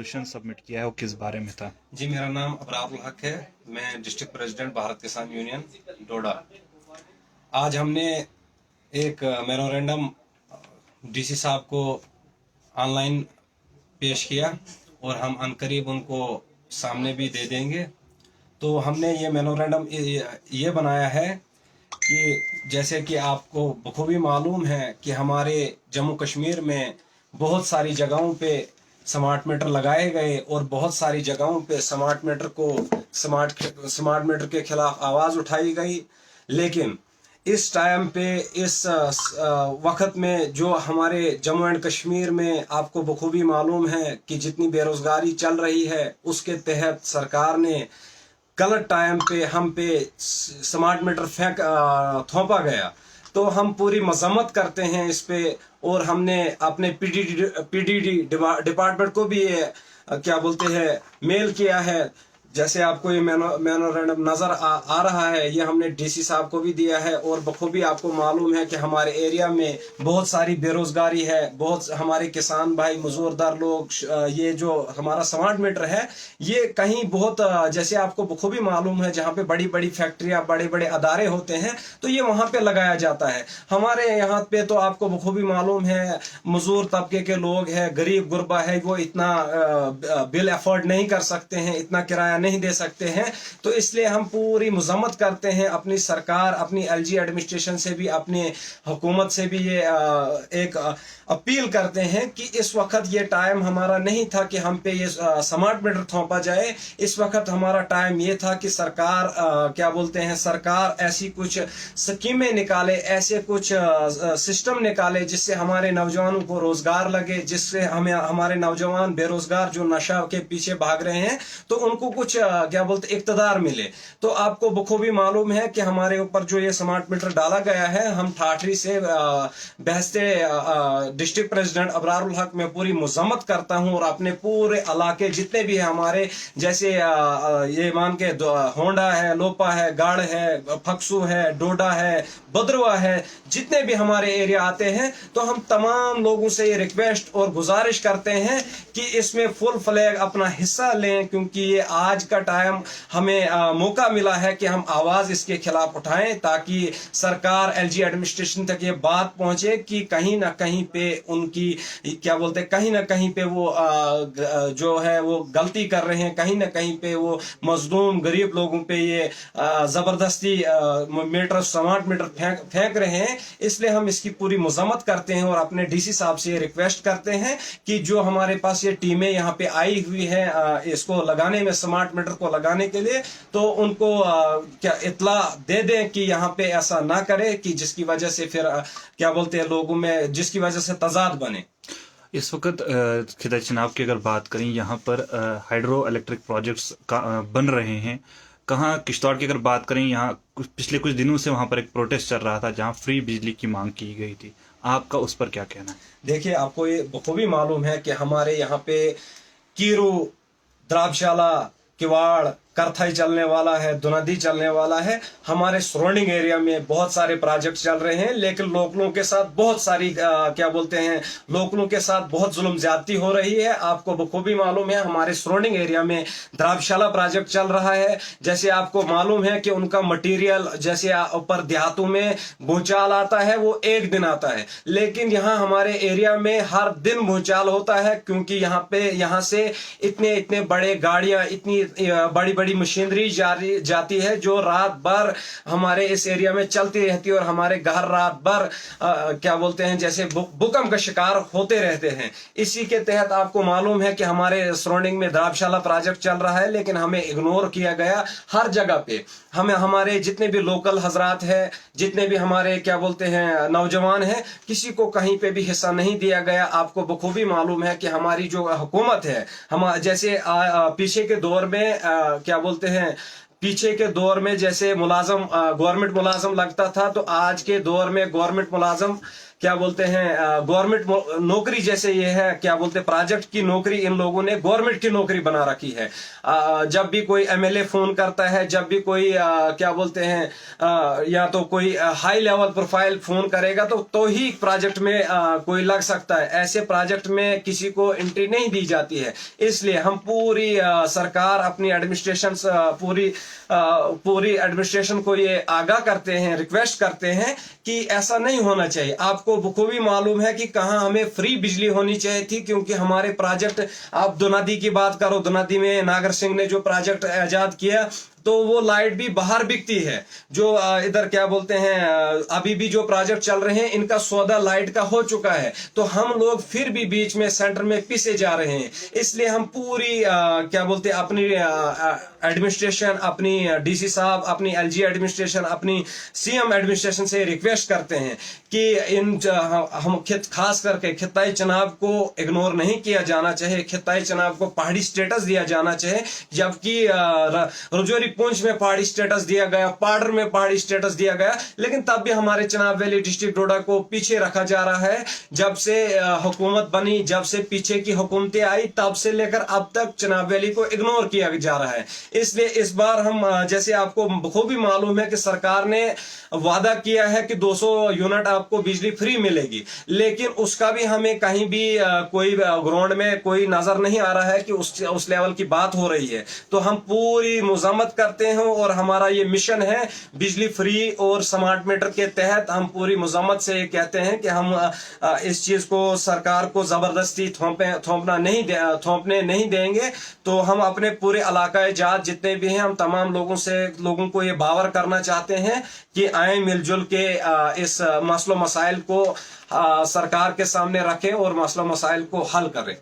Resolution submit किया है वो किस बारे में था? जी, मेरा नाम अबरारुल हक है। मैं डिस्ट्रिक्ट प्रेसिडेंट भारत किसान यूनियन डोडा। आज हमने एक मेमोरेंडम डीसी साहब को ऑनलाइन पेश किया और हम अनकरीब उनको सामने भी दे देंगे। तो हमने ये मेमोरेंडम ये बनाया है कि जैसे कि आपको बखूबी मालूम है कि हमारे जम्मू कश्मीर में बहुत सारी जगहों पे स्मार्ट मीटर लगाए गए और बहुत सारी जगहों पे स्मार्ट मीटर के खिलाफ आवाज़ उठाई गई। लेकिन इस टाइम पे इस वक्त में जो हमारे जम्मू एंड कश्मीर में आपको बखूबी मालूम है कि जितनी बेरोज़गारी चल रही है, उसके तहत सरकार ने गलत टाइम पे हम पे स्मार्ट मीटर थोपा गया। तो हम पूरी मजम्मत करते हैं इस पे और हमने अपने पीडीडी डिपार्टमेंट को भी क्या बोलते हैं मेल किया है। जैसे आपको ये मेमोरेंडम नज़र आ रहा है, ये हमने डीसी साहब को भी दिया है। और बखूबी आपको मालूम है कि हमारे एरिया में बहुत सारी बेरोज़गारी है, बहुत हमारे किसान भाई मजदूरदार लोग, ये जो हमारा स्मार्ट मीटर है ये कहीं बहुत जैसे आपको बखूबी मालूम है जहाँ पे बड़ी बड़ी फैक्ट्रियाँ बड़े बड़े अदारे होते हैं तो ये वहाँ पे लगाया जाता है। हमारे यहाँ पे तो आपको बखूबी मालूम है मजदूर तबके के लोग हैं, गरीब गुरबा है, वो इतना बिल अफोर्ड नहीं कर सकते हैं, इतना किराया नहीं दे सकते हैं। तो इसलिए हम पूरी मजम्मत करते हैं अपनी सरकार, अपनी एलजी एडमिनिस्ट्रेशन से भी, अपनी हुकूमत से भी ये एक अपील करते हैं कि इस वक्त ये टाइम हमारा नहीं था कि हम पे ये स्मार्ट मीटर थोपा जाए। इस वक्त हमारा टाइम ये था कि सरकार क्या बोलते हैं, सरकार ऐसी कुछ स्कीमें निकाले, ऐसे कुछ सिस्टम निकाले जिससे हमारे नौजवानों को रोजगार लगे, जिससे हमें हमारे नौजवान बेरोजगार जो नशा के पीछे भाग रहे हैं तो उनको कुछ क्या बोलते इक़्तिदार मिले। तो आपको बखूबी मालूम है कि हमारे ऊपर जो ये स्मार्ट मीटर डाला गया है, हम ठाठरी से बहसते डिस्ट्रिक्ट प्रेसिडेंट अबरारुल हक में पूरी मजम्मत करता हूं और अपने पूरे इलाके जितने भी हैं हमारे, जैसे ये मान के होंडा है, लोपा है, गाड़ है, फक्सू है, डोडा है, बदरवा है, जितने भी हमारे एरिया आते हैं तो हम तमाम लोगों से ये रिक्वेस्ट और गुजारिश करते हैं कि इसमें फुल फ्लैग अपना हिस्सा लें, क्योंकि ये आज का टाइम हमें मौका मिला है कि हम आवाज इसके खिलाफ उठाएं ताकि सरकार एलजी एडमिनिस्ट्रेशन तक ये बात पहुंचे कि कहीं ना कहीं पे उनकी क्या बोलते कहीं ना कहीं पे वो जो है वो गलती कर रहे हैं, कहीं ना कहीं पे वो मजलूम गरीब लोगों पे ये जबरदस्ती स्मार्ट मीटर फेंक रहे हैं। इसलिए हम इसकी पूरी मजम्मत करते हैं और अपने डीसी साहब से ये रिक्वेस्ट करते हैं कि जो हमारे पास ये टीमें यहाँ पे आई हुई है इसको लगाने में, स्मार्ट मीटर को लगाने के लिए, तो उनको क्या इत्ला दे दें कि यहाँ पे ऐसा ना करे कि जिसकी वजह से फिर क्या बोलते हैं लोगों में जिसकी वजह से तजाद बने। इस वक्त खिता चनाब की अगर बात करें, यहाँ पर हाइड्रो इलेक्ट्रिक प्रोजेक्ट्स बन रहे हैं। कहाँ किश्तवाड़ की अगर बात करें, यहाँ पिछले कुछ दिनों से वहाँ पर एक प्रोटेस्ट चल रहा था जहाँ फ्री बिजली की मांग की गई थी। आपका उस पर क्या कहना है? देखिए, आपको ये बखूबी मालूम है कि हमारे यहाँ पे कीरू, द्राबशाला, किवाड़, करथाई चलने वाला है, दुनदी चलने वाला है। हमारे सराउंडिंग एरिया में बहुत सारे प्रोजेक्ट चल रहे हैं, लेकिन लोकलों के साथ बहुत सारी क्या बोलते हैं लोकलों के साथ बहुत जुल्म ज्यादती हो रही है। आपको बखूबी मालूम है हमारे सराउंडिंग एरिया में द्राबशाला प्रोजेक्ट चल रहा है। जैसे आपको मालूम है कि उनका मटीरियल जैसे ऊपर देहातों में भूचाल आता है वो एक दिन आता है, लेकिन यहाँ हमारे एरिया में हर दिन भूचाल होता है, क्योंकि यहाँ से इतने बड़े गाड़ियां, इतनी बड़ी बड़ी मशीनरी जाती है जो रात भर हमारे इस एरिया में चलती रहती है और हमारे घर रात भर क्या बोलते हैं जैसे भूकंप का शिकार होते रहते हैं। इसी के तहत आपको मालूम है कि हमारे सराउंडिंग में द्राबशाला प्रोजेक्ट चल रहा है, लेकिन हमें इग्नोर किया गया हर जगह पे। हमें हमारे जितने भी लोकल हजरात है, जितने भी हमारे क्या बोलते हैं नौजवान हैं, किसी को कहीं पे भी हिस्सा नहीं दिया गया। आपको बखूबी मालूम है कि हमारी जो हुकूमत है, हम जैसे पीछे के दौर में क्या बोलते हैं पीछे के दौर में जैसे मुलाजम गवर्नमेंट मुलाजम लगता था, तो आज के दौर में गवर्नमेंट मुलाजम क्या बोलते हैं गवर्नमेंट नौकरी जैसे ये है, क्या बोलते हैं प्रोजेक्ट की नौकरी इन लोगों ने गवर्नमेंट की नौकरी बना रखी है। जब भी कोई एमएलए फोन करता है, जब भी कोई क्या बोलते हैं या तो कोई हाई लेवल प्रोफाइल फोन करेगा तो ही प्रोजेक्ट में कोई लग सकता है। ऐसे प्रोजेक्ट में किसी को एंट्री नहीं दी जाती है। इसलिए हम पूरी सरकार अपनी एडमिनिस्ट्रेशन पूरी एडमिनिस्ट्रेशन को ये आगाह करते हैं, रिक्वेस्ट करते हैं कि ऐसा नहीं होना चाहिए। आपको बखूबी मालूम है कि कहाँ हमें फ्री बिजली होनी चाहिए थी, क्योंकि हमारे प्रोजेक्ट, आप दुनादी की बात करो, दुनादी में नागर सिंह ने जो प्रोजेक्ट ऐजाद किया तो वो लाइट भी बाहर बिकती है। जो इधर क्या बोलते हैं अभी भी जो प्रोजेक्ट चल रहे हैं इनका सौदा लाइट का हो चुका है, तो हम लोग फिर भी बीच में सेंटर में पिसे जा रहे हैं। इसलिए हम पूरी क्या बोलते हैं अपनी एडमिनिस्ट्रेशन, अपनी डीसी साहब, अपनी एलजी एडमिनिस्ट्रेशन, अपनी सीएम एडमिनिस्ट्रेशन से रिक्वेस्ट करते हैं कि हम खास करके खिताई चनाब को इग्नोर नहीं किया जाना चाहिए। खिताई चनाब को पहाड़ी स्टेटस दिया जाना चाहिए, जबकि रजौरी पुंछ में पहाड़ी स्टेटस दिया गया, पाडर में पहाड़ी स्टेटस दिया गया, लेकिन तब भी हमारे चनाब वैली डिस्ट्रिक्ट डोडा को पीछे रखा जा रहा है। जब से हुकूमत बनी, जब से पीछे की हुकूमतें आई, तब से लेकर अब तक चनाब वैली को इग्नोर किया जा रहा है। इसलिए इस बार हम, जैसे आपको बखूबी मालूम है कि सरकार ने वादा किया है कि 200 यूनिट आपको बिजली फ्री मिलेगी, लेकिन उसका भी हमें कहीं भी कोई ग्राउंड में कोई नजर नहीं आ रहा है कि उस लेवल की बात हो रही है। तो हम पूरी मुज़म्मत करते हैं और हमारा ये मिशन है बिजली फ्री और स्मार्ट मीटर के तहत हम पूरी मुज़म्मत से ये कहते हैं कि हम इस चीज को सरकार को जबरदस्ती थोपने नहीं देंगे। तो हम अपने पूरे इलाकाए जात जितने भी हैं, हम तमाम लोगों को ये बावर करना चाहते हैं कि आए मिलजुल के इस मसलो मसाइल को सरकार के सामने रखें और मसलो मसाइल को हल करें।